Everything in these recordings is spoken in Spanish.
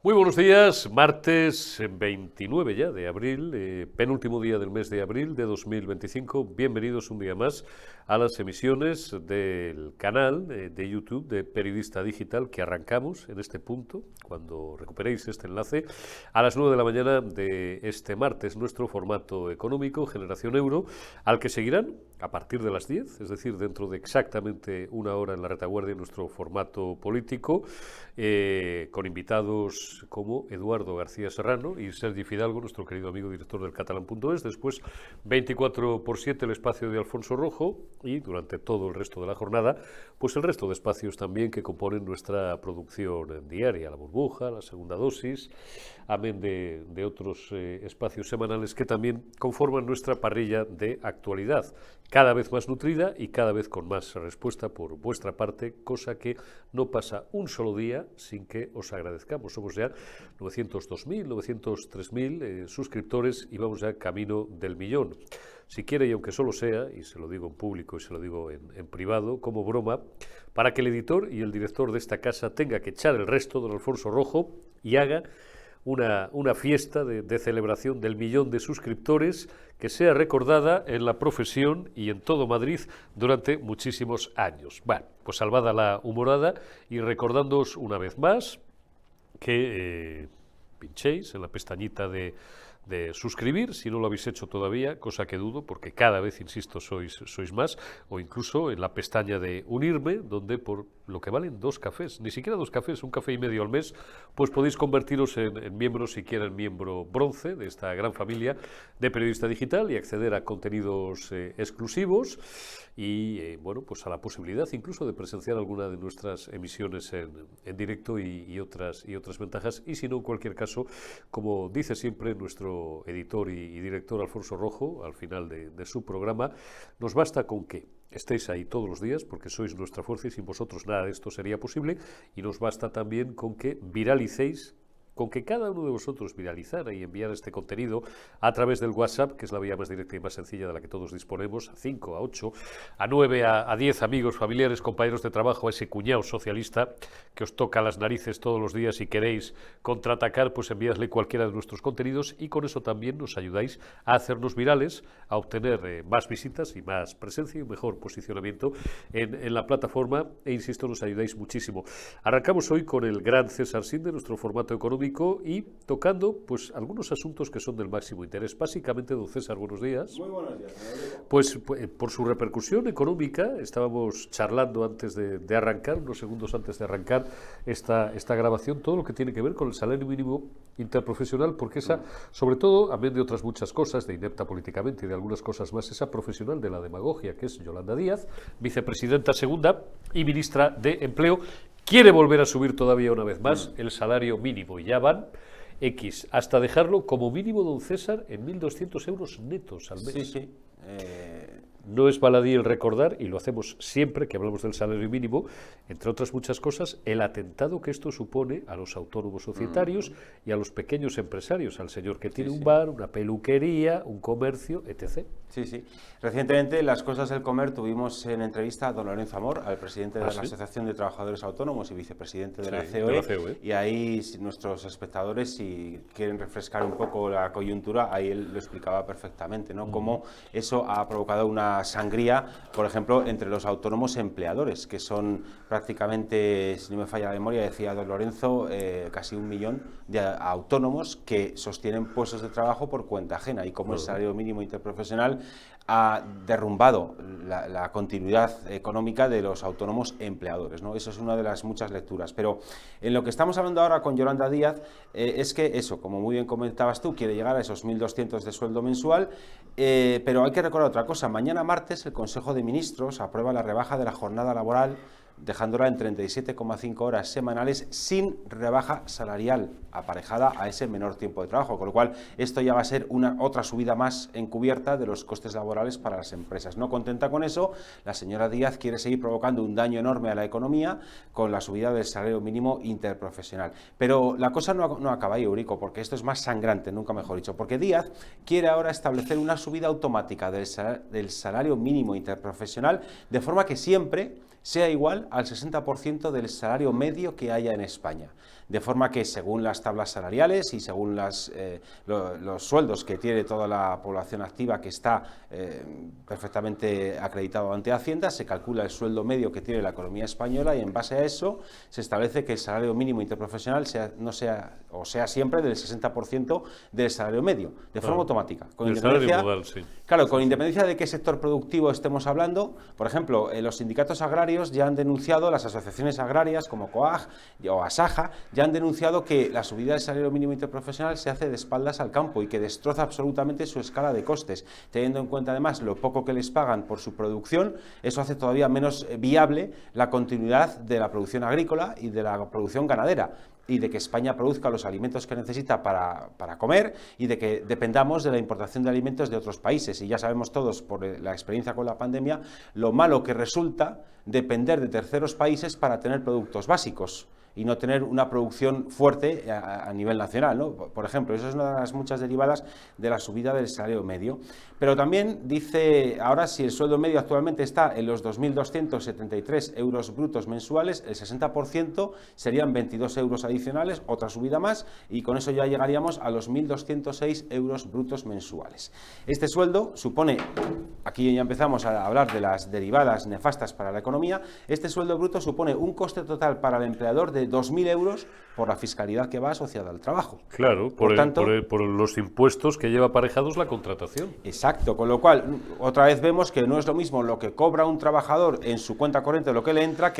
Muy buenos días, martes 29 ya de abril, penúltimo día del mes de abril de 2025. Bienvenidos un día más a las emisiones del canal de YouTube de Periodista Digital que arrancamos en este punto, cuando recuperéis este enlace, a las 9 de la mañana de este martes, nuestro formato económico, Generación Euro, al que seguirán a partir de las 10, es decir, dentro de exactamente una hora en la retaguardia, nuestro formato político, con invitados como Eduardo García Serrano y Sergi Fidalgo, nuestro querido amigo director del Catalán.es, después 24x7 el espacio de Alfonso Rojo y durante todo el resto de la jornada, pues el resto de espacios también que componen nuestra producción diaria, La Burbuja, La Segunda Dosis, amén de otros espacios semanales que también conforman nuestra parrilla de actualidad, cada vez más nutrida y cada vez con más respuesta por vuestra parte, cosa que no pasa un solo día sin que os agradezcamos. Somos ya 902.000, 903.000 suscriptores y vamos ya camino del millón. Si quiere, y aunque solo sea, y se lo digo en público y se lo digo en privado, como broma, para que el editor y el director de esta casa tenga que echar el resto, don Alfonso Rojo, y haga una fiesta de celebración del millón de suscriptores que sea recordada en la profesión y en todo Madrid durante muchísimos años. Bueno, pues salvada la humorada y recordándoos una vez más que pinchéis en la pestañita de suscribir, si no lo habéis hecho todavía, cosa que dudo, porque cada vez, insisto, sois más, o incluso en la pestaña de unirme, donde por lo que valen 2 cafés, ni siquiera 2 cafés, 1,5 café al mes, pues podéis convertiros en miembros, si quieren, miembro bronce de esta gran familia de Periodista Digital y acceder a contenidos exclusivos y, bueno, pues a la posibilidad incluso de presenciar alguna de nuestras emisiones en directo y otras ventajas. Y si no, en cualquier caso, como dice siempre nuestro editor y director Alfonso Rojo, al final de su programa, nos basta con que estéis ahí todos los días, porque sois nuestra fuerza y sin vosotros nada de esto sería posible, y nos basta también con que viralicéis, con que cada uno de vosotros viralizara y enviara este contenido a través del WhatsApp, que es la vía más directa y más sencilla de la que todos disponemos, a 5, a 8, a 9, a 10 amigos, familiares, compañeros de trabajo, a ese cuñado socialista que os toca las narices todos los días y queréis contraatacar, pues enviadle cualquiera de nuestros contenidos y con eso también nos ayudáis a hacernos virales, a obtener más visitas y más presencia y un mejor posicionamiento en la plataforma e, insisto, nos ayudáis muchísimo. Arrancamos hoy con el gran César Sinde, nuestro formato económico, y tocando pues algunos asuntos que son del máximo interés. Básicamente, don César, buenos días. Muy buenos días. Pues por su repercusión económica, estábamos charlando antes de arrancar, unos segundos antes de arrancar esta grabación, todo lo que tiene que ver con el salario mínimo interprofesional, porque esa, sobre todo, amén de otras muchas cosas, de inepta políticamente y de algunas cosas más, esa profesional de la demagogia, que es Yolanda Díaz, vicepresidenta segunda y ministra de Empleo, quiere volver a subir todavía una vez más el salario mínimo y ya van X, hasta dejarlo como mínimo, don César, en 1.200 euros netos al mes. Sí, sí. No es baladí el recordar, y lo hacemos siempre que hablamos del salario mínimo, entre otras muchas cosas, el atentado que esto supone a los autónomos societarios y a los pequeños empresarios, al señor que tiene un bar, una peluquería, un comercio, etc. Sí, sí. Recientemente, en Las Cosas del Comer, tuvimos en entrevista a don Lorenzo Amor, al presidente de la Asociación de Trabajadores Autónomos y vicepresidente de la COE. Y ahí nuestros espectadores, si quieren refrescar un poco la coyuntura, ahí él lo explicaba perfectamente, ¿no? Cómo eso ha provocado una sangría, por ejemplo, entre los autónomos empleadores, que son prácticamente, si no me falla la memoria, decía don Lorenzo, casi 1 millón de autónomos que sostienen puestos de trabajo por cuenta ajena, y cómo el salario mínimo interprofesional ha derrumbado la continuidad económica de los autónomos empleadores, ¿no? Eso es una de las muchas lecturas. Pero en lo que estamos hablando ahora con Yolanda Díaz es que eso, como muy bien comentabas tú, quiere llegar a esos 1.200 de sueldo mensual, pero hay que recordar otra cosa. Mañana martes el Consejo de Ministros aprueba la rebaja de la jornada laboral, dejándola en 37,5 horas semanales sin rebaja salarial aparejada a ese menor tiempo de trabajo, con lo cual esto ya va a ser otra subida más encubierta de los costes laborales para las empresas. No contenta con eso, la señora Díaz quiere seguir provocando un daño enorme a la economía con la subida del salario mínimo interprofesional. Pero la cosa no acaba ahí, Eurico, porque esto es más sangrante, nunca mejor dicho, porque Díaz quiere ahora establecer una subida automática del salario mínimo interprofesional, de forma que siempre sea igual al 60% del salario medio que haya en España. de forma que según las tablas salariales y según los sueldos que tiene toda la población activa que está perfectamente acreditado ante Hacienda, se calcula el sueldo medio que tiene la economía española y en base a eso se establece que el salario mínimo interprofesional sea siempre del 60% del salario medio, de forma automática. Con independencia, modal, sí. Claro, con independencia de qué sector productivo estemos hablando. Por ejemplo, los sindicatos agrarios ya han denunciado, las asociaciones agrarias como COAG o ASAJA, ya han denunciado que la subida del salario mínimo interprofesional se hace de espaldas al campo y que destroza absolutamente su escala de costes. Teniendo en cuenta además lo poco que les pagan por su producción, eso hace todavía menos viable la continuidad de la producción agrícola y de la producción ganadera, y de que España produzca los alimentos que necesita para comer y de que dependamos de la importación de alimentos de otros países. Y ya sabemos todos, por la experiencia con la pandemia, lo malo que resulta depender de terceros países para tener productos básicos y no tener una producción fuerte a nivel nacional, ¿no? Por ejemplo, eso es una de las muchas derivadas de la subida del salario medio. Pero también dice, ahora si el sueldo medio actualmente está en los 2.273 euros brutos mensuales, el 60% serían 22 euros adicionales, otra subida más, y con eso ya llegaríamos a los 1.206 euros brutos mensuales. Este sueldo supone, aquí ya empezamos a hablar de las derivadas nefastas para la economía, este sueldo bruto supone un coste total para el empleador de 2.000 euros por la fiscalidad que va asociada al trabajo. Claro, por los impuestos que lleva aparejados la contratación. Exacto, con lo cual, otra vez vemos que no es lo mismo lo que cobra un trabajador en su cuenta corriente, lo que le entra,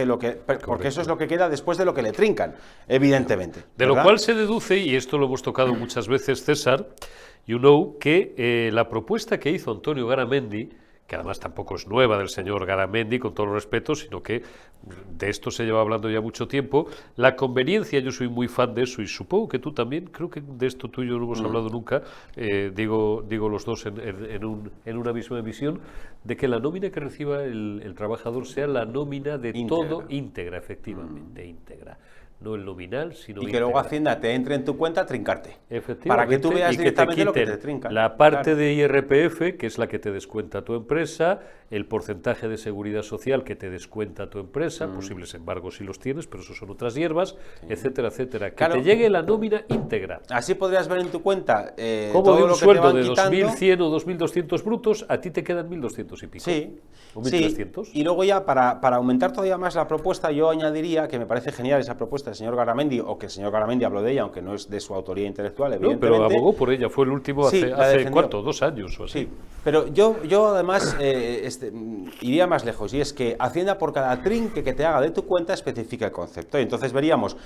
porque eso es lo que queda después de lo que le trincan, evidentemente. De lo cual se deduce, y esto lo hemos tocado muchas veces, César, que la propuesta que hizo Antonio Garamendi, que además tampoco es nueva del señor Garamendi, con todo el respeto, sino que de esto se lleva hablando ya mucho tiempo, la conveniencia, yo soy muy fan de eso, y supongo que tú también, creo que de esto tú y yo no hemos hablado nunca, digo los dos en una misma emisión, de que la nómina que reciba el trabajador sea la nómina de todo íntegra, efectivamente, íntegra. No el nominal, sino y que luego Hacienda te entre en tu cuenta a trincarte. Efectivamente. Para que tú veas directamente lo que te trincan. La parte de IRPF, que es la que te descuenta tu empresa, el porcentaje de seguridad social que te descuenta tu empresa, posibles embargos si los tienes, pero eso son otras hierbas, etcétera, etcétera. Que te llegue la nómina íntegra. Así podrías ver en tu cuenta como todo de un lo que sueldo te van de quitando. 2.100 o 2.200 brutos, a ti te quedan 1.200 y pico. Sí. ¿O 1.300? Y luego ya, para aumentar todavía más la propuesta, yo añadiría, que me parece genial esa propuesta del señor Garamendi, o que el señor Garamendi habló de ella, aunque no es de su autoría intelectual, evidentemente. No, pero abogó por ella, fue el último hace ¿cuánto? 2 años o así. Sí, pero yo además iría más lejos, y es que Hacienda por cada trinque que te haga de tu cuenta especifica el concepto. Y entonces veríamos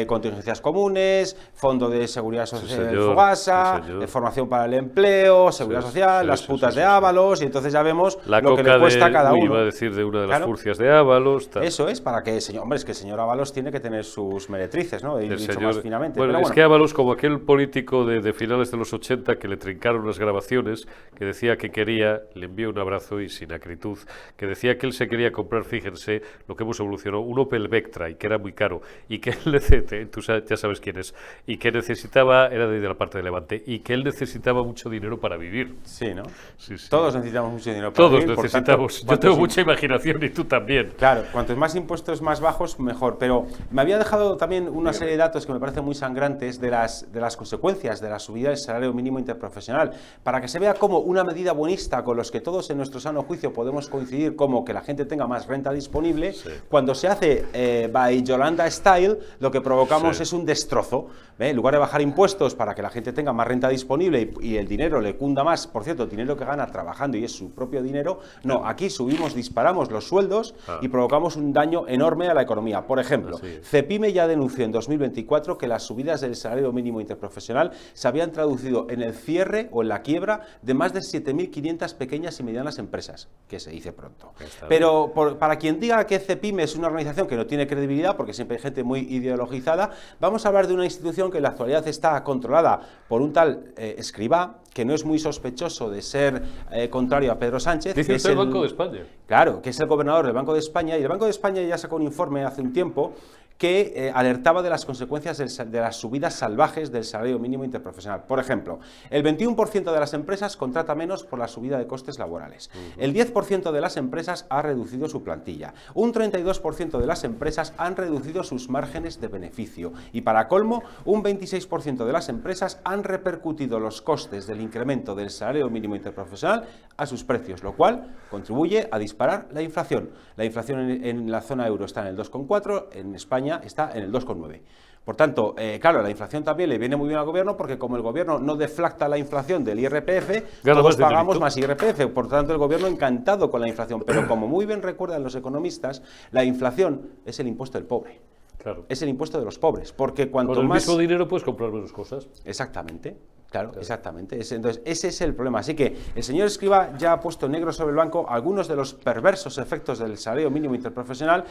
contingencias comunes, fondo de seguridad social, FOGASA, formación para el empleo, seguridad social, las putas de Ábalos, y entonces ya vemos lo que le cuesta a cada uno. Iba a decir de una de las furcias de Ábalos. Tal. Eso es, para que el señor, hombre, es que el señor Ábalos tiene que tener sus meretrices, ¿no? Dicho más finamente. Bueno, es que Ábalos, como aquel político de finales de los 80 que le trincaron las grabaciones, que decía que quería, le envío un abrazo y sin acritud, que decía que él se quería comprar, fíjense, lo que hemos evolucionado, un Opel Vectra, y que era muy caro, y que él, tú ya sabes quién es, y que necesitaba, era de la parte de Levante, y que él necesitaba mucho dinero para vivir. Sí, ¿no? Sí, sí. Todos necesitamos mucho dinero para vivir. Todos necesitamos. Yo tengo mucha imaginación y tú también. Claro, cuantos más impuestos más bajos, mejor. Pero me había dejado también una serie de datos que me parecen muy sangrantes de las consecuencias de la subida del salario mínimo interprofesional, para que se vea como una medida buenista con los que todos en nuestro sano juicio podemos coincidir, como que la gente tenga más renta disponible. Cuando se hace by Yolanda Style, lo que provocamos es un destrozo. En lugar de bajar impuestos para que la gente tenga más renta disponible y el dinero le cunda más, por cierto, dinero que gana trabajando y es su propio dinero, no, aquí disparamos los sueldos y provocamos un daño enorme a la economía. Por ejemplo, Cepime ya denunció en 2024 que las subidas del salario mínimo interprofesional se habían traducido en el cierre o en la quiebra de más de 7.500 pequeñas y medianas empresas, que se dice pronto. Pero para quien diga que Cepime es una organización que no tiene credibilidad, porque siempre hay gente muy ideologizada, vamos a hablar de una institución que en la actualidad está controlada por un tal Escrivá, que no es muy sospechoso de ser contrario a Pedro Sánchez. Dice usted el Banco de España. Claro, que es el gobernador del Banco de España, y el Banco de España ya sacó un informe hace un tiempo que alertaba de las consecuencias de las subidas salvajes del salario mínimo interprofesional. Por ejemplo, el 21% de las empresas contrata menos por la subida de costes laborales. El 10% de las empresas ha reducido su plantilla. Un 32% de las empresas han reducido sus márgenes de beneficio. Y para colmo, un 26% de las empresas han repercutido los costes del incremento del salario mínimo interprofesional a sus precios, lo cual contribuye a disparar la inflación. La inflación en la zona euro está en el 2,4, en España está en el 2,9. Por tanto, claro, la inflación también le viene muy bien al gobierno porque como el gobierno no deflacta la inflación del IRPF, todos pagamos más IRPF. Por tanto, el gobierno encantado con la inflación. Pero como muy bien recuerdan los economistas, la inflación es el impuesto del pobre. Claro. Es el impuesto de los pobres, porque cuanto con el más... mismo dinero puedes comprar menos cosas. Exactamente, claro. Exactamente. Entonces, ese es el problema. Así que el señor Escrivá ya ha puesto negro sobre blanco algunos de los perversos efectos del salario mínimo interprofesional,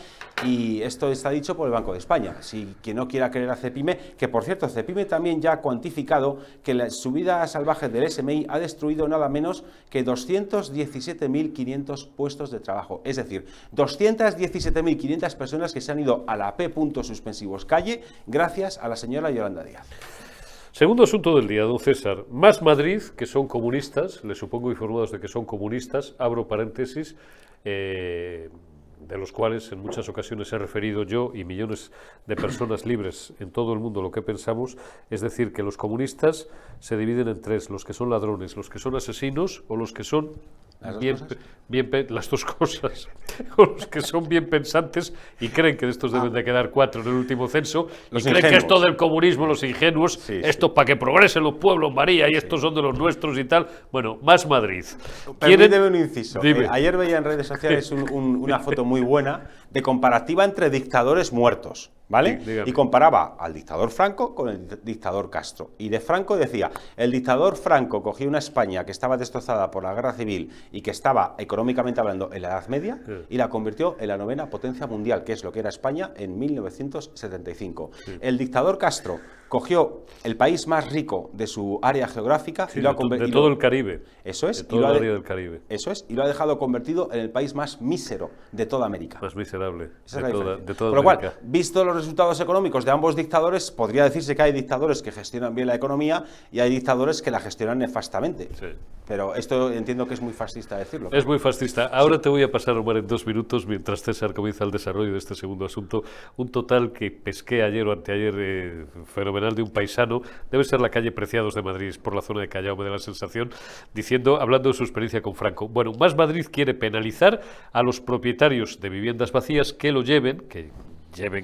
y esto está dicho por el Banco de España. Si quien no quiera creer a Cepime, que por cierto, Cepime también ya ha cuantificado que la subida salvaje del SMI ha destruido nada menos que 217.500 puestos de trabajo. Es decir, 217.500 personas que se han ido a la P. suspensivos calle gracias a la señora Yolanda Díaz. Segundo asunto del día, don César. Más Madrid, que son comunistas, les supongo informados de que son comunistas, abro paréntesis, de los cuales en muchas ocasiones he referido yo y millones de personas libres en todo el mundo lo que pensamos, es decir, que los comunistas se dividen en tres: los que son ladrones, los que son asesinos o los que son las dos cosas, o los que son bien pensantes y creen que de estos deben de quedar 4 en el último censo, y creen que esto del comunismo, los ingenuos, esto para que progresen los pueblos, María, y estos son de los nuestros y tal. Bueno, Más Madrid. Permíteme un inciso. Ayer veía en redes sociales una foto muy buena de comparativa entre dictadores muertos, ¿vale? Sí, y comparaba al dictador Franco con el dictador Castro. Y de Franco decía, el dictador Franco cogió una España que estaba destrozada por la guerra civil y que estaba económicamente hablando en la Edad Media, y la convirtió en la 9ª potencia mundial, que es lo que era España en 1975. El dictador Castro cogió el país más rico de su área geográfica y lo ha convertido de todo el Caribe. Eso es, de todo el área del Caribe. Eso es, y lo ha dejado convertido en el país más mísero de toda América. Más miserable de toda Por lo cual, visto los resultados económicos de ambos dictadores, podría decirse que hay dictadores que gestionan bien la economía y hay dictadores que la gestionan nefastamente. Sí. Pero esto entiendo que es muy fascista decirlo. Es muy fascista. Ahora te voy a pasar, Omar, en 2 minutos, mientras César comienza el desarrollo de este segundo asunto, un total que pesqué ayer o anteayer fenomenal de un paisano, debe ser la calle Preciados de Madrid, por la zona de Callao, me da la sensación, hablando de su experiencia con Franco. Bueno, Más Madrid quiere penalizar a los propietarios de viviendas vacías que lleven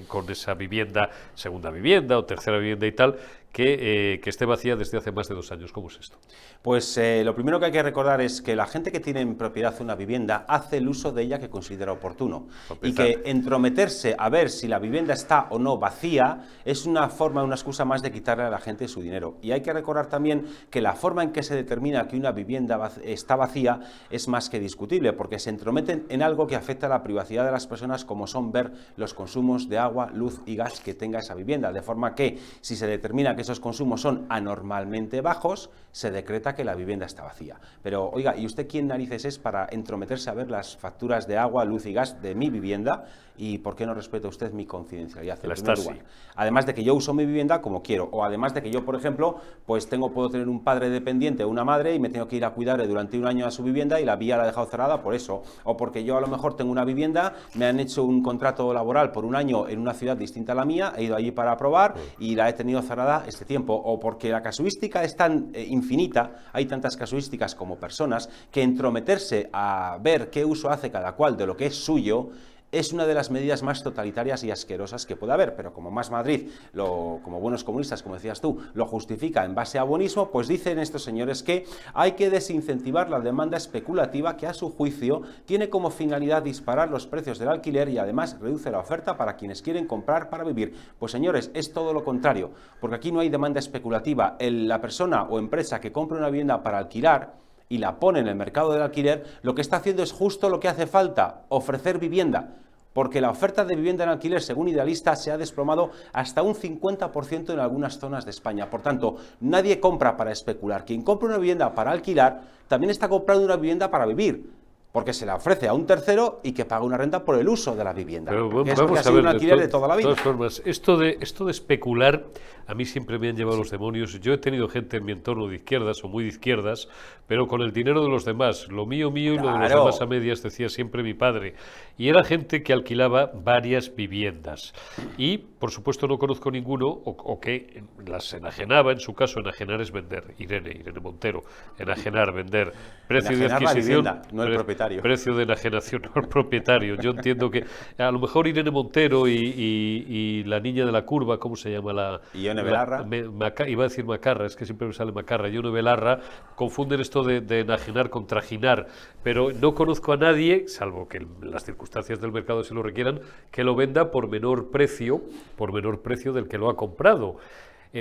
con esa vivienda, segunda vivienda o tercera vivienda y tal, que esté vacía desde hace más de 2 años. ¿Cómo es esto? Pues lo primero que hay que recordar es que la gente que tiene en propiedad una vivienda hace el uso de ella que considera oportuno, y que entrometerse a ver si la vivienda está o no vacía es una excusa más de quitarle a la gente su dinero. Y hay que recordar también que la forma en que se determina que una vivienda está vacía es más que discutible, porque se entrometen en algo que afecta a la privacidad de las personas, como son ver los consumos de agua, luz y gas que tenga esa vivienda, de forma que si se determina que esos consumos son anormalmente bajos, se decreta que la vivienda está vacía. Pero, oiga, ¿y usted quién narices es para entrometerse a ver las facturas de agua, luz y gas de mi vivienda? ¿Y por qué no respeta usted mi confidencialidad? En primer lugar. Además de que yo uso mi vivienda como quiero, o además de que yo, por ejemplo, pues puedo tener un padre dependiente o una madre y me tengo que ir a cuidarle durante 1 año a su vivienda y la vía la he dejado cerrada por eso, o porque yo a lo mejor tengo una vivienda, me han hecho un contrato laboral por 1 año en una ciudad distinta a la mía, he ido allí para probar y la he tenido cerrada este tiempo, o porque la casuística es tan infinita, hay tantas casuísticas como personas, que entrometerse a ver qué uso hace cada cual de lo que es suyo es una de las medidas más totalitarias y asquerosas que puede haber. Pero como Más Madrid, como buenos comunistas, como decías tú, lo justifica en base a buenismo, pues dicen estos señores que hay que desincentivar la demanda especulativa, que a su juicio tiene como finalidad disparar los precios del alquiler y además reduce la oferta para quienes quieren comprar para vivir. Pues señores, es todo lo contrario, porque aquí no hay demanda especulativa. La persona o empresa que compra una vivienda para alquilar y la pone en el mercado del alquiler, lo que está haciendo es justo lo que hace falta: ofrecer vivienda. Porque la oferta de vivienda en alquiler, según Idealista, se ha desplomado hasta un 50% en algunas zonas de España. Por tanto, nadie compra para especular. Quien compra una vivienda para alquilar también está comprando una vivienda para vivir. porque se la ofrece a un tercero y que paga una renta por el uso de la vivienda. Pero vamos a ver, un alquiler de toda la vida. De todas formas, esto de especular, a mí siempre me han llevado los demonios. Yo he tenido gente en mi entorno de izquierdas o muy de izquierdas, pero con el dinero de los demás, lo mío y lo de los demás a medias, decía siempre mi padre. Y era gente que alquilaba varias viviendas. Y, por supuesto, no conozco ninguno o que las enajenaba. En su caso, enajenar es vender. Irene Montero, enajenar, vender. Precio de adquisición, la vivienda, no el propietario. Precio de enajenación, no el propietario. Yo entiendo que a lo mejor Irene Montero y la niña de la curva, ¿cómo se llama? Ione Belarra. Iba a decir Macarra, es que siempre me sale Macarra. Ione Belarra, confunden esto de enajenar con trajinar, pero no conozco a nadie, salvo que las circunstancias del mercado se lo requieran, que lo venda por menor precio del que lo ha comprado.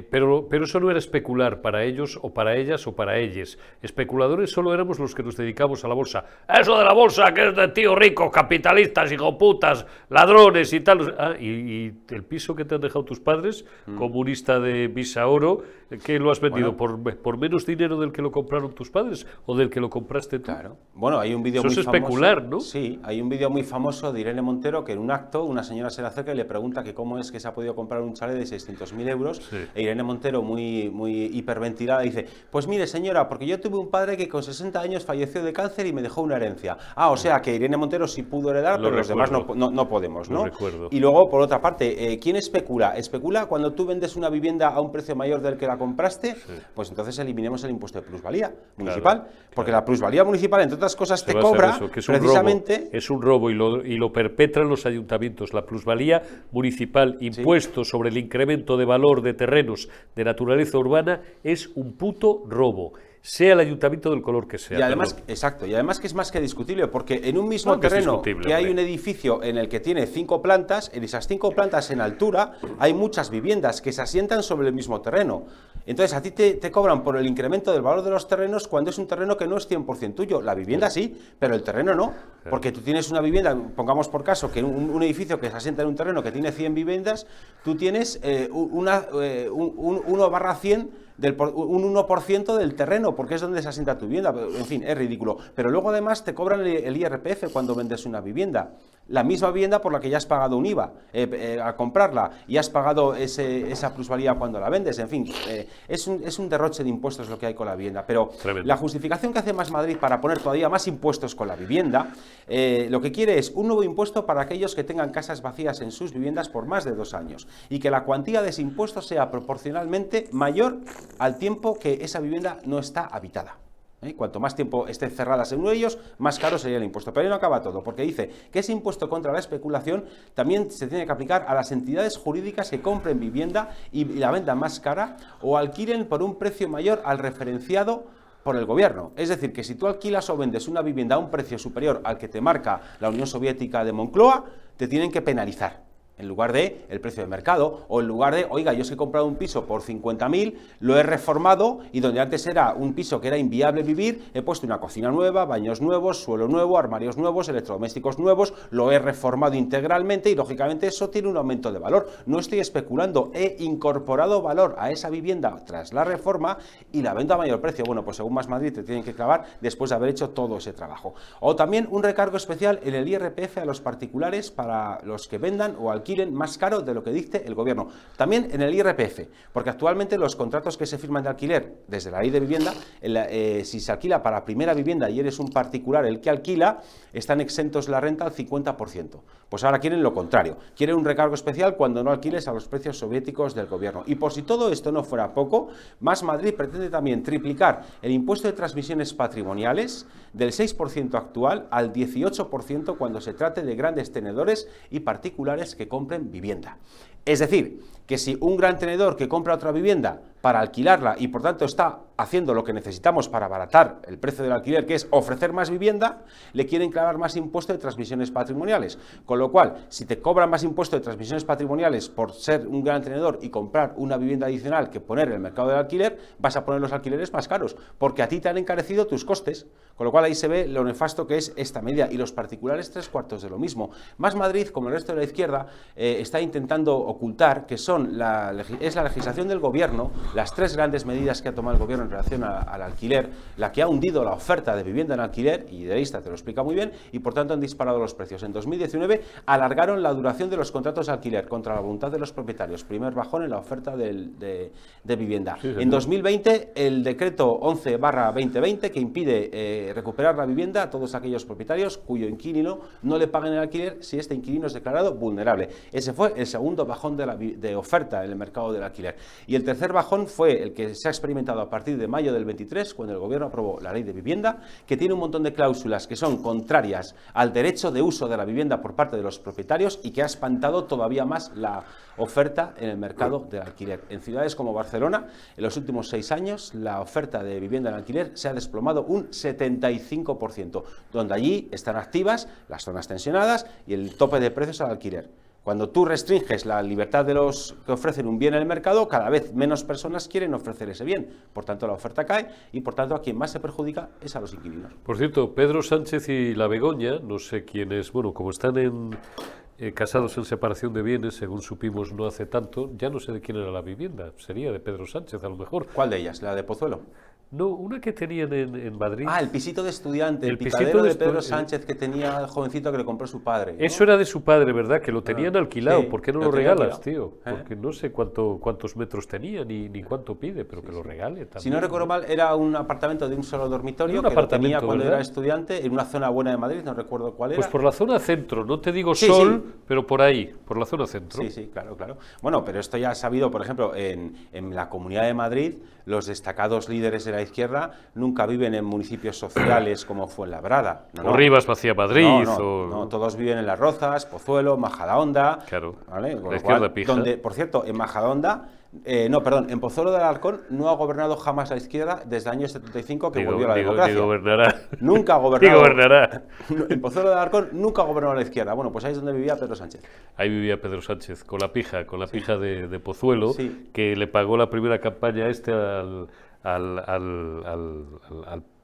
Pero eso no era especular para ellos o para ellas o para ellos. Especuladores solo éramos los que nos dedicamos a la bolsa. Eso de la bolsa, que es de tíos ricos, capitalistas, hijoputas, ladrones y tal. Y el piso que te han dejado tus padres, comunista de Visa Oro, ¿qué lo has vendido? Bueno, ¿por menos dinero del que lo compraron tus padres o del que lo compraste tú? Claro. Bueno, hay un vídeo muy famoso. Eso es especular, ¿no? Sí, hay un vídeo muy famoso de Irene Montero que en un acto una señora se le acerca y le pregunta que cómo es que se ha podido comprar un chalet de 600.000 euros. Sí. Irene Montero, muy hiperventilada, dice: pues mire señora, porque yo tuve un padre que con 60 años falleció de cáncer y me dejó una herencia. O sea que Irene Montero sí pudo heredar, pero los demás no podemos, ¿no? Y luego, por otra parte, ¿quién especula? Especula cuando tú vendes una vivienda a un precio mayor del que la compraste, sí. Pues entonces eliminemos el impuesto de plusvalía municipal, porque la plusvalía municipal, entre otras cosas, te cobra eso, que es precisamente... Es un robo y lo perpetran los ayuntamientos. La plusvalía municipal, impuesto sobre el incremento de valor de terrenos de naturaleza urbana, es un puto robo, sea el ayuntamiento del color que sea. Y además, exacto, y además que es más que discutible, porque en un mismo terreno que hay un edificio en el que tiene 5 plantas, en esas 5 plantas en altura hay muchas viviendas que se asientan sobre el mismo terreno. Entonces a ti te cobran por el incremento del valor de los terrenos cuando es un terreno que no es 100% tuyo. La vivienda sí, pero el terreno no, porque tú tienes una vivienda, pongamos por caso que un edificio que se asienta en un terreno que tiene 100 viviendas, tú tienes un 1/100 un 1% del terreno, porque es donde se asienta tu vivienda. En fin, es ridículo. Pero luego además te cobran el IRPF cuando vendes una vivienda. La misma vivienda por la que ya has pagado un IVA al comprarla y has pagado esa plusvalía cuando la vendes. En fin, es un derroche de impuestos lo que hay con la vivienda. Pero tremendo. La justificación que hace Más Madrid para poner todavía más impuestos con la vivienda, lo que quiere es un nuevo impuesto para aquellos que tengan casas vacías en sus viviendas por más de 2 años y que la cuantía de ese impuesto sea proporcionalmente mayor al tiempo que esa vivienda no está habitada. Cuanto más tiempo esté cerrada según ellos, más caro sería el impuesto. Pero ahí no acaba todo, porque dice que ese impuesto contra la especulación también se tiene que aplicar a las entidades jurídicas que compren vivienda y la vendan más cara o alquilen por un precio mayor al referenciado por el gobierno. Es decir, que si tú alquilas o vendes una vivienda a un precio superior al que te marca la Unión Soviética de Moncloa, te tienen que penalizar. En lugar de el precio de mercado, o en lugar de, oiga, yo os he comprado un piso por 50.000, lo he reformado y donde antes era un piso que era inviable vivir, he puesto una cocina nueva, baños nuevos, suelo nuevo, armarios nuevos, electrodomésticos nuevos, lo he reformado integralmente y lógicamente eso tiene un aumento de valor. No estoy especulando, he incorporado valor a esa vivienda tras la reforma y la vendo a mayor precio. Bueno, pues según Más Madrid te tienen que clavar después de haber hecho todo ese trabajo. O también un recargo especial en el IRPF a los particulares para los que vendan o alquilen más caro de lo que dicte el gobierno. También en el IRPF, porque actualmente los contratos que se firman de alquiler desde la ley de vivienda, si se alquila para primera vivienda y eres un particular el que alquila, están exentos la renta al 50%. Pues ahora quieren lo contrario, quieren un recargo especial cuando no alquiles a los precios soviéticos del gobierno. Y por si todo esto no fuera poco, Más Madrid pretende también triplicar el impuesto de transmisiones patrimoniales del 6% actual al 18% cuando se trate de grandes tenedores y particulares que compren vivienda. Es decir, que si un gran tenedor que compra otra vivienda para alquilarla y por tanto está haciendo lo que necesitamos para abaratar el precio del alquiler, que es ofrecer más vivienda, le quieren clavar más impuesto de transmisiones patrimoniales. Con lo cual, si te cobran más impuesto de transmisiones patrimoniales por ser un gran tenedor y comprar una vivienda adicional que poner en el mercado del alquiler, vas a poner los alquileres más caros, porque a ti te han encarecido tus costes. Con lo cual ahí se ve lo nefasto que es esta medida y los particulares 3/4 de lo mismo. Más Madrid, como el resto de la izquierda, está intentando ocultar que son es la legislación del gobierno, las tres grandes medidas que ha tomado el gobierno en relación al alquiler, la que ha hundido la oferta de vivienda en alquiler, y de Ista te lo explica muy bien, y por tanto han disparado los precios. En 2019 alargaron la duración de los contratos de alquiler contra la voluntad de los propietarios, primer bajón en la oferta de vivienda. Sí, en 2020 el decreto 11/2020 que impide recuperar la vivienda a todos aquellos propietarios cuyo inquilino no le paguen el alquiler si este inquilino es declarado vulnerable. Ese fue el segundo bajón de oferta en el mercado del alquiler. Y el tercer bajón fue el que se ha experimentado a partir de mayo del 23, cuando el gobierno aprobó la ley de vivienda, que tiene un montón de cláusulas que son contrarias al derecho de uso de la vivienda por parte de los propietarios y que ha espantado todavía más la oferta en el mercado del alquiler. En ciudades como Barcelona, en los últimos 6 años, la oferta de vivienda en alquiler se ha desplomado un 75%, donde allí están activas las zonas tensionadas y el tope de precios al alquiler. Cuando tú restringes la libertad de los que ofrecen un bien en el mercado, cada vez menos personas quieren ofrecer ese bien. Por tanto, la oferta cae y, por tanto, a quien más se perjudica es a los inquilinos. Por cierto, Pedro Sánchez y la Begoña, no sé quién es, bueno, como están casados en separación de bienes, según supimos no hace tanto, ya no sé de quién era la vivienda, sería de Pedro Sánchez a lo mejor. ¿Cuál de ellas? ¿La de Pozuelo? No, una que tenían en Madrid. Ah, el pisito de estudiante, el picadero de Pedro Sánchez que tenía el jovencito que le compró su padre, ¿no? Eso era de su padre, ¿verdad? Que lo tenían alquilado. Sí, ¿por qué no lo regalas, tío? ¿Eh? Porque no sé cuántos metros tenía ni cuánto pide, pero sí, que lo regale también. Si no recuerdo mal, era un apartamento de un solo dormitorio que lo tenía cuando era estudiante en una zona buena de Madrid, no recuerdo cuál era. Pues por la zona centro, no te digo Sol, sí. Pero por ahí, por la zona centro. Sí, sí, claro, claro. Bueno, pero esto ya ha sabido, por ejemplo, en la Comunidad de Madrid, los destacados líderes de la izquierda nunca viven en municipios sociales como Fuenlabrada. O Rivas Vacía Madrid. No, todos viven en Las Rozas, Pozuelo, Majadahonda. Claro, ¿vale? la izquierda pija. Donde, por cierto, en Majadahonda, en Pozuelo del Alarcón no ha gobernado jamás la izquierda desde el año 75 que volvió la democracia. Ni gobernará. Nunca ha gobernado. Ni gobernará. En Pozuelo del Alarcón nunca ha gobernado la izquierda. Bueno, pues ahí es donde vivía Pedro Sánchez. Ahí vivía Pedro Sánchez, con la pija de Pozuelo, sí, que le pagó la primera campaña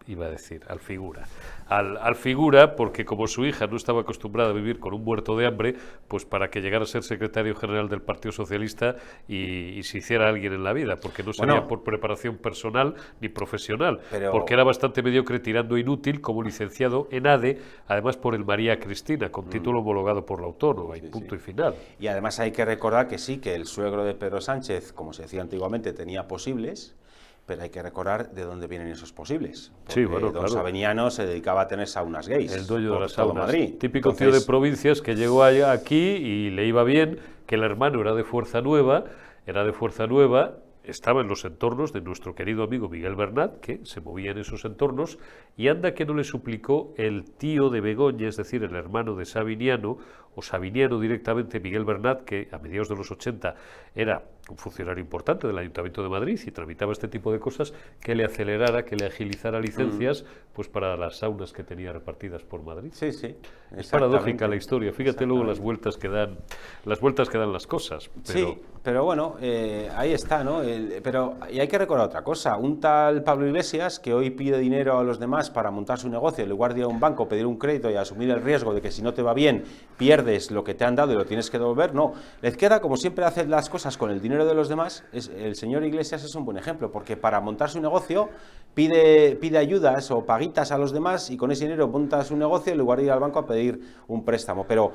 iba a decir, al figura, porque como su hija no estaba acostumbrada a vivir con un muerto de hambre, pues para que llegara a ser secretario general del Partido Socialista y se hiciera alguien en la vida, porque no sería por preparación personal ni profesional, porque era bastante mediocre tirando inútil como licenciado en ADE, además por el María Cristina, con título homologado por la Autónoma, y punto y final. Y además hay que recordar que sí, que el suegro de Pedro Sánchez, como se decía antiguamente, tenía posibles, pero hay que recordar de dónde vienen esos posibles. Sí, bueno, don Sabiniano se dedicaba a tener saunas gays. El dueño de las saunas. Madrid. Típico tío de provincias que llegó allá aquí y le iba bien, que el hermano era de Fuerza Nueva, estaba en los entornos de nuestro querido amigo Miguel Bernat, que se movía en esos entornos, y anda que no le suplicó el tío de Begoña, es decir, el hermano de Sabiniano, o Sabiniano directamente, Miguel Bernat, que a mediados de los 80 era un funcionario importante del Ayuntamiento de Madrid y tramitaba este tipo de cosas, que le acelerara, que le agilizara licencias pues para las saunas que tenía repartidas por Madrid. Sí, sí. Es paradójica la historia. Fíjate luego las vueltas que dan las cosas. Pero... Sí, pero bueno, ahí está, ¿no? Y hay que recordar otra cosa. Un tal Pablo Iglesias, que hoy pide dinero a los demás para montar su negocio, en lugar de ir a un banco, pedir un crédito y asumir el riesgo de que si no te va bien, pierdes lo que te han dado y lo tienes que devolver, no. La izquierda, como siempre hace las cosas con el dinero de los demás, el señor Iglesias es un buen ejemplo, porque para montar su negocio pide ayudas o paguitas a los demás y con ese dinero monta su negocio en lugar de ir al banco a pedir un préstamo. Pero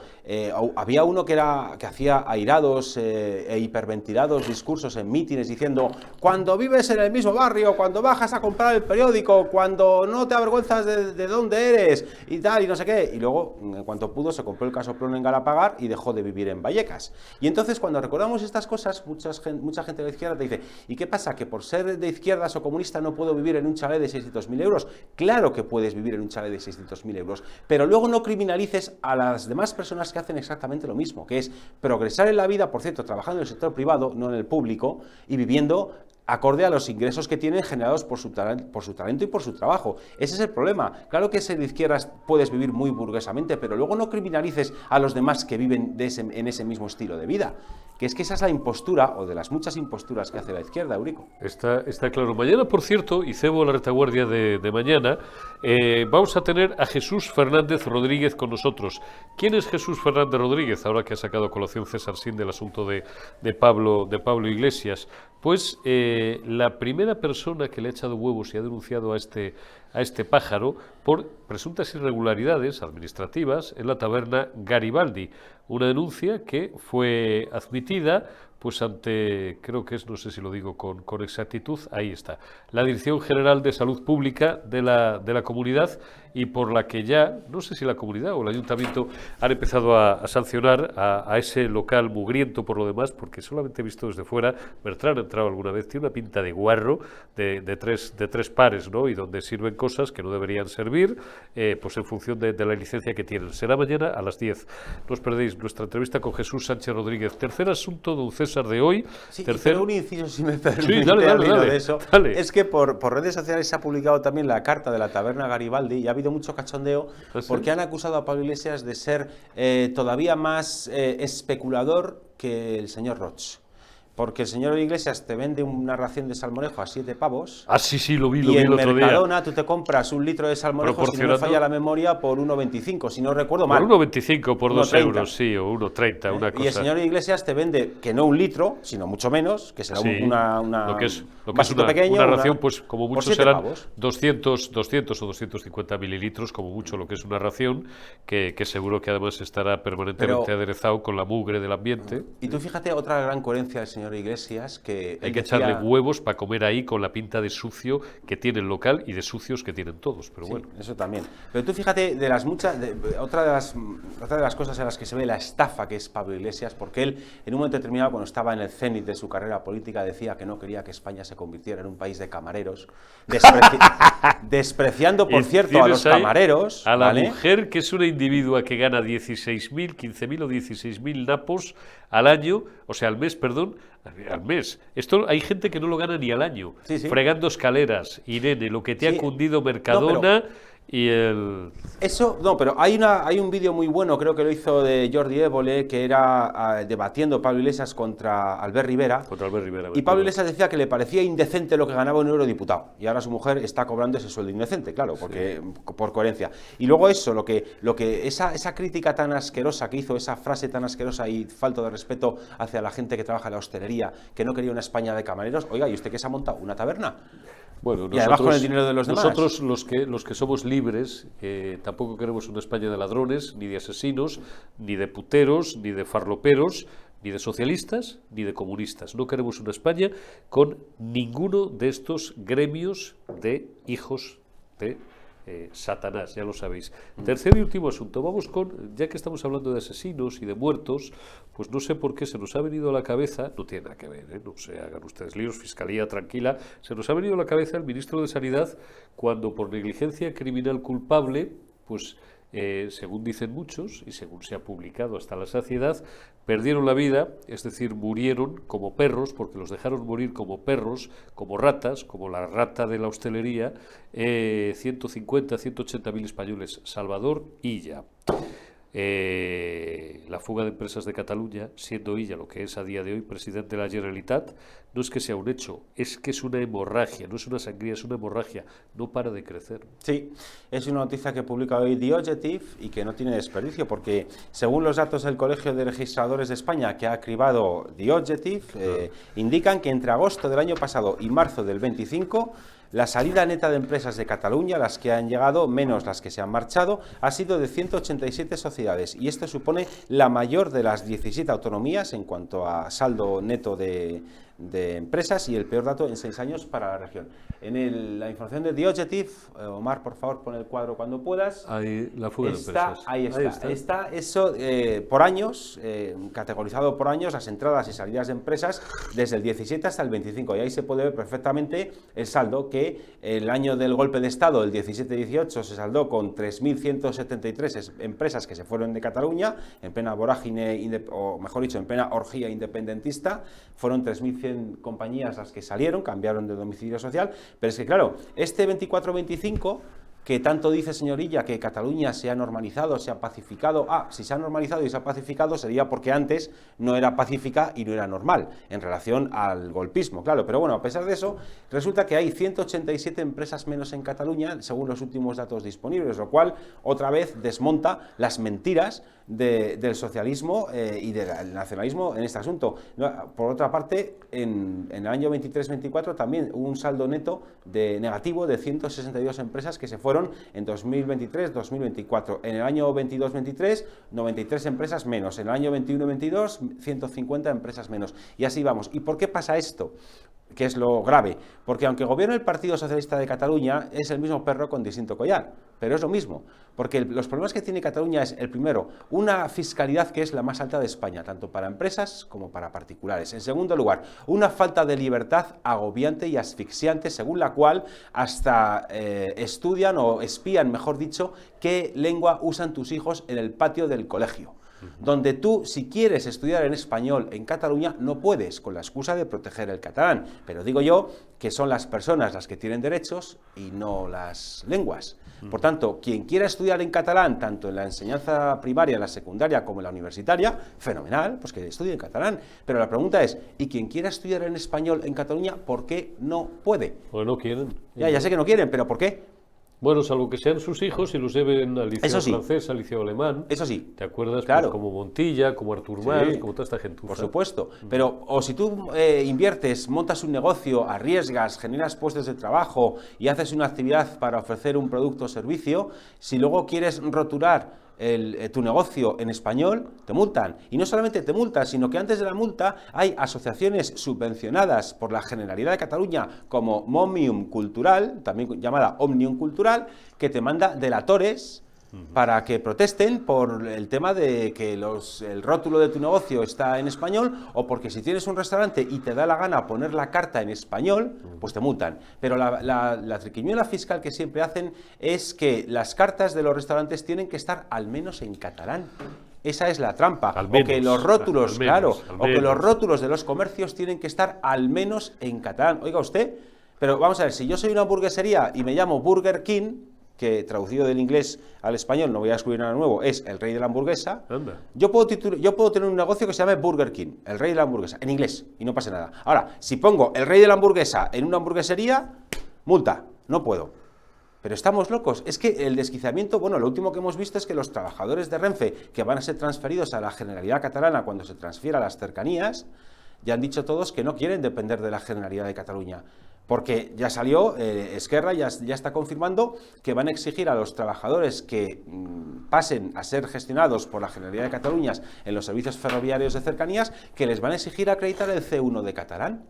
había uno que hacía airados e hiperventilados discursos en mítines diciendo: cuando vives en el mismo barrio, cuando bajas a comprar el periódico, cuando no te avergüenzas de dónde eres y tal y no sé qué. Y luego, en cuanto pudo, se compró el Casoplón en Galapagar y dejó de vivir en Vallecas. Y entonces, cuando recordamos estas cosas, mucha gente de la izquierda te dice: ¿y qué pasa? ¿Que por ser de izquierdas o comunista no puedo vivir en un chalet de 600.000 euros? Claro que puedes vivir en un chalet de 600.000 euros, pero luego no criminalices a las demás personas que hacen exactamente lo mismo, que es progresar en la vida, por cierto, trabajando en el sector privado, no en el público, y viviendo acorde a los ingresos que tienen generados por su talento y por su trabajo. Ese es el problema. Claro que ser de izquierdas puedes vivir muy burguesamente, pero luego no criminalices a los demás que viven en ese mismo estilo de vida. Que es que esa es la impostura, o de las muchas imposturas que hace la izquierda, Eurico. Está claro. Mañana, por cierto, y cebo la retaguardia de mañana, vamos a tener a Jesús Fernández Rodríguez con nosotros. ¿Quién es Jesús Fernández Rodríguez? Ahora que ha sacado a colación César Sin del asunto de Pablo Iglesias. Pues la primera persona que le ha echado huevos y ha denunciado a este pájaro por presuntas irregularidades administrativas en la taberna Garibaldi. Una denuncia que fue admitida pues ante, creo que es, no sé si lo digo con exactitud, ahí está, la Dirección General de Salud Pública de la comunidad, y por la que ya, no sé si la comunidad o el ayuntamiento han empezado a sancionar a ese local mugriento por lo demás, porque solamente he visto desde fuera. Bertrán ha entrado alguna vez, tiene una pinta de guarro de tres pares, ¿no? Y donde sirven cosas que no deberían servir, pues en función de la licencia que tienen. Será mañana a las 10. No os perdéis nuestra entrevista con Jesús Sánchez Rodríguez. Tercer asunto, don César, de hoy. Sí, pero un inciso, si me permite, sí, dale, de eso. Dale. Es que por redes sociales se ha publicado también la carta de la taberna Garibaldi y ha habido mucho cachondeo porque han acusado a Pablo Iglesias de ser todavía más especulador que el señor Roch. Porque el señor Iglesias te vende una ración de salmorejo a 7 pavos. Ah, sí, lo vi el otro día. Y en Mercadona tú te compras un litro de salmorejo, si no me falla la memoria, por 1,25, si no recuerdo mal. Por 1,25, por 2 euros, sí, o 1,30, una cosa. Y el señor Iglesias te vende, que no un litro, sino mucho menos, que será lo que es una ración, pues como mucho serán 200 o 250 mililitros, como mucho lo que es una ración, que seguro que además estará permanentemente aderezado con la mugre del ambiente. Y tú fíjate otra gran coherencia del señor Iglesias, que hay que echarle huevos para comer ahí con la pinta de sucio que tiene el local y de sucios que tienen todos, pero bueno. Eso también. Pero tú fíjate de las muchas, otra de las cosas en las que se ve la estafa que es Pablo Iglesias, porque él en un momento determinado, cuando estaba en el cenit de su carrera política, decía que no quería que España se convirtiera en un país de camareros, despreciando, por cierto, a los camareros. A la mujer, que es una individua que gana 16.000, 15.000 o 16.000 napos al año, o sea, al mes, perdón, al mes. Esto hay gente que no lo gana ni al año. Sí. Fregando escaleras. Irene, lo que te ha cundido Mercadona y el... Eso, no, pero hay un vídeo muy bueno, creo que lo hizo de Jordi Évole, que era debatiendo Pablo Iglesias contra Albert Rivera. Y Pablo Iglesias decía que le parecía indecente lo que ganaba un eurodiputado. Y ahora su mujer está cobrando ese sueldo indecente, claro, porque por coherencia. Y luego eso, esa crítica tan asquerosa que hizo, esa frase tan asquerosa y falta de respeto hacia la gente que trabaja en la hostelería, que no quería una España de camareros. Oiga, ¿y usted qué se ha montado? ¿Una taberna? Bueno, y además con el dinero de los demás. Nosotros, los que somos libres, tampoco queremos una España de ladrones, ni de asesinos, ni de puteros, ni de farloperos, ni de socialistas, ni de comunistas. No queremos una España con ninguno de estos gremios de hijos de Satanás, ya lo sabéis. Tercer y último asunto, vamos con, ya que estamos hablando de asesinos y de muertos, pues no sé por qué se nos ha venido a la cabeza, no tiene nada que ver, no se hagan ustedes líos, fiscalía tranquila, se nos ha venido a la cabeza el ministro de Sanidad cuando por negligencia criminal culpable, pues según dicen muchos y según se ha publicado hasta la saciedad, perdieron la vida, es decir, murieron como perros, porque los dejaron morir como perros, como ratas, como la rata de la hostelería, 150, 180.000 españoles, Salvador Illa. La fuga de empresas de Cataluña, siendo Illa lo que es a día de hoy presidente de la Generalitat, no es que sea un hecho, es que es una hemorragia, no es una sangría, es una hemorragia, no para de crecer. Sí, es una noticia que publica hoy The Objective y que no tiene desperdicio, porque según los datos del Colegio de Registradores de España que ha cribado The Objective, indican que entre agosto del año pasado y marzo del 25, la salida neta de empresas de Cataluña, las que han llegado, menos las que se han marchado, ha sido de 187 sociedades, y esto supone la mayor de las 17 autonomías en cuanto a saldo neto de empresas y el peor dato en 6 años para la región. En la información de The Objective, Omar, por favor, pon el cuadro cuando puedas. Ahí la fuga de empresas. Ahí está. Está eso por años, categorizado por años, las entradas y salidas de empresas desde el 17 hasta el 25. Y ahí se puede ver perfectamente el saldo, que el año del golpe de Estado, el 17-18, se saldó con 3.173 empresas que se fueron de Cataluña, en plena vorágine, o mejor dicho, en plena orgía independentista, fueron 3.173 100 compañías las que salieron, cambiaron de domicilio social, pero es que claro, este 24-25... que tanto dice señorilla que Cataluña se ha normalizado, se ha pacificado. Si se ha normalizado y se ha pacificado sería porque antes no era pacífica y no era normal en relación al golpismo, claro. Pero bueno, a pesar de eso, resulta que hay 187 empresas menos en Cataluña, según los últimos datos disponibles, lo cual otra vez desmonta las mentiras del socialismo y del nacionalismo en este asunto. Por otra parte, en el año 23-24 también hubo un saldo neto negativo de 162 empresas que se fueron en 2023-2024. En el año 22-23, 93 empresas menos. En el año 21-22, 150 empresas menos. Y así vamos. ¿Y por qué pasa esto? Que es lo grave, porque aunque gobierne el Partido Socialista de Cataluña, es el mismo perro con distinto collar, pero es lo mismo, porque los problemas que tiene Cataluña es, el primero, una fiscalidad que es la más alta de España, tanto para empresas como para particulares. En segundo lugar, una falta de libertad agobiante y asfixiante, según la cual hasta estudian o espían, mejor dicho, qué lengua usan tus hijos en el patio del colegio. Donde tú, si quieres estudiar en español en Cataluña, no puedes, con la excusa de proteger el catalán. Pero digo yo que son las personas las que tienen derechos y no las lenguas. Por tanto, quien quiera estudiar en catalán, tanto en la enseñanza primaria, en la secundaria como en la universitaria, fenomenal, pues que estudie en catalán. Pero la pregunta es, ¿y quien quiera estudiar en español en Cataluña, por qué no puede? Pues no quieren. Ya sé que no quieren, pero ¿por qué? Bueno, salvo que sean sus hijos y los lleven al liceo francés, al liceo alemán. Eso sí. ¿Te acuerdas? Claro. Pues como Montilla, como Artur Mas, como toda esta gentuza. Por supuesto. Pero, o si tú inviertes, montas un negocio, arriesgas, generas puestos de trabajo y haces una actividad para ofrecer un producto o servicio, si luego quieres rotular tu negocio en español, te multan. Y no solamente te multan, sino que antes de la multa hay asociaciones subvencionadas por la Generalidad de Cataluña como Òmnium Cultural, también llamada Òmnium Cultural, que te manda delatores para que protesten por el tema de que el rótulo de tu negocio está en español, o porque si tienes un restaurante y te da la gana poner la carta en español, pues te multan. Pero la triquiñuela fiscal que siempre hacen es que las cartas de los restaurantes tienen que estar al menos en catalán. Esa es la trampa. O que los rótulos, o que los rótulos de los comercios tienen que estar al menos en catalán. Oiga usted, pero vamos a ver, si yo soy una hamburguesería y me llamo Burger King, que traducido del inglés al español, no voy a descubrir nada nuevo, es el rey de la hamburguesa. Yo puedo tener un negocio que se llame Burger King, el rey de la hamburguesa, en inglés, y no pasa nada. Ahora, si pongo el rey de la hamburguesa en una hamburguesería, multa, no puedo. Pero estamos locos. Es que el desquiciamiento, bueno, lo último que hemos visto es que los trabajadores de Renfe, que van a ser transferidos a la Generalidad Catalana cuando se transfiera a las cercanías, ya han dicho todos que no quieren depender de la Generalidad de Cataluña. Porque ya salió, Esquerra ya está confirmando que van a exigir a los trabajadores que pasen a ser gestionados por la Generalidad de Cataluña en los servicios ferroviarios de cercanías, que les van a exigir acreditar el C1 de catalán.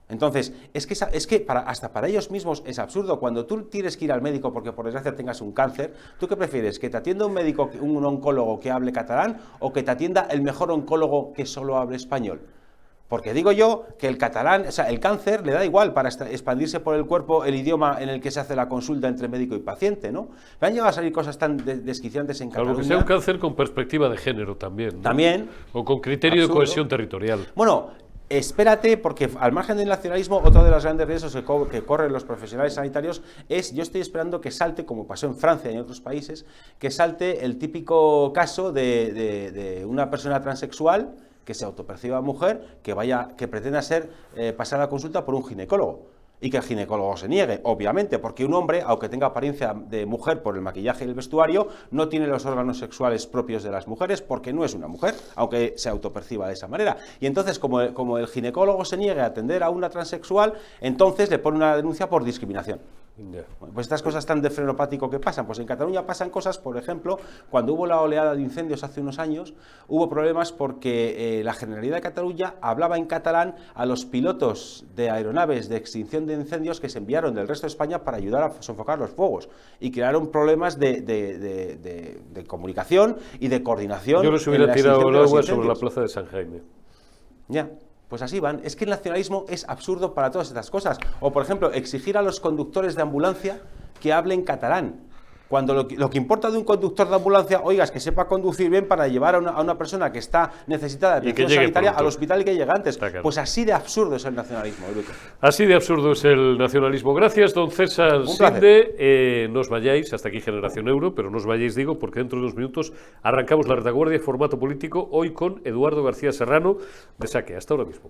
Entonces, es que hasta para ellos mismos es absurdo. Cuando tú tienes que ir al médico porque por desgracia tengas un cáncer, ¿tú qué prefieres? ¿Que te atienda un médico, un oncólogo que hable catalán, o que te atienda el mejor oncólogo que solo hable español? Porque digo yo que el catalán, o sea, el cáncer le da igual para expandirse por el cuerpo el idioma en el que se hace la consulta entre médico y paciente, ¿no? Me han llegado a salir cosas tan desquiciantes en Cataluña. Algo que sea un cáncer con perspectiva de género también, ¿no? También. O con criterio absurdo de cohesión territorial. Bueno, espérate, porque al margen del nacionalismo, otro de los grandes riesgos que corren los profesionales sanitarios es, yo estoy esperando que salte, como pasó en Francia y en otros países, que salte el típico caso de una persona transexual que se autoperciba mujer, que pretenda ser pasada a consulta por un ginecólogo, y que el ginecólogo se niegue, obviamente, porque un hombre, aunque tenga apariencia de mujer por el maquillaje y el vestuario, no tiene los órganos sexuales propios de las mujeres, porque no es una mujer, aunque se autoperciba de esa manera. Y entonces, como el ginecólogo se niegue a atender a una transexual, entonces le pone una denuncia por discriminación. Pues estas cosas tan de frenopático que pasan, pues en Cataluña pasan cosas, por ejemplo, cuando hubo la oleada de incendios hace unos años, hubo problemas porque la Generalidad de Cataluña hablaba en catalán a los pilotos de aeronaves de extinción de incendios que se enviaron del resto de España para ayudar a sofocar los fuegos, y crearon problemas de comunicación y de coordinación. Yo les hubiera tirado el agua sobre la plaza de San Jaime. Ya. Pues así van. Es que el nacionalismo es absurdo para todas estas cosas. O, por ejemplo, exigir a los conductores de ambulancia que hablen catalán. Cuando lo que importa de un conductor de ambulancia, oiga, es que sepa conducir bien para llevar a una persona que está necesitada de atención sanitaria al hospital y que llegue antes. Claro. Pues así de absurdo es el nacionalismo, Eruco. Así de absurdo es el nacionalismo. Gracias, don César Sinde. No os vayáis, hasta aquí Generación Euro, pero no os vayáis, digo, porque dentro de unos minutos arrancamos la retaguardia, formato político, hoy con Eduardo García Serrano de Saque. Hasta ahora mismo.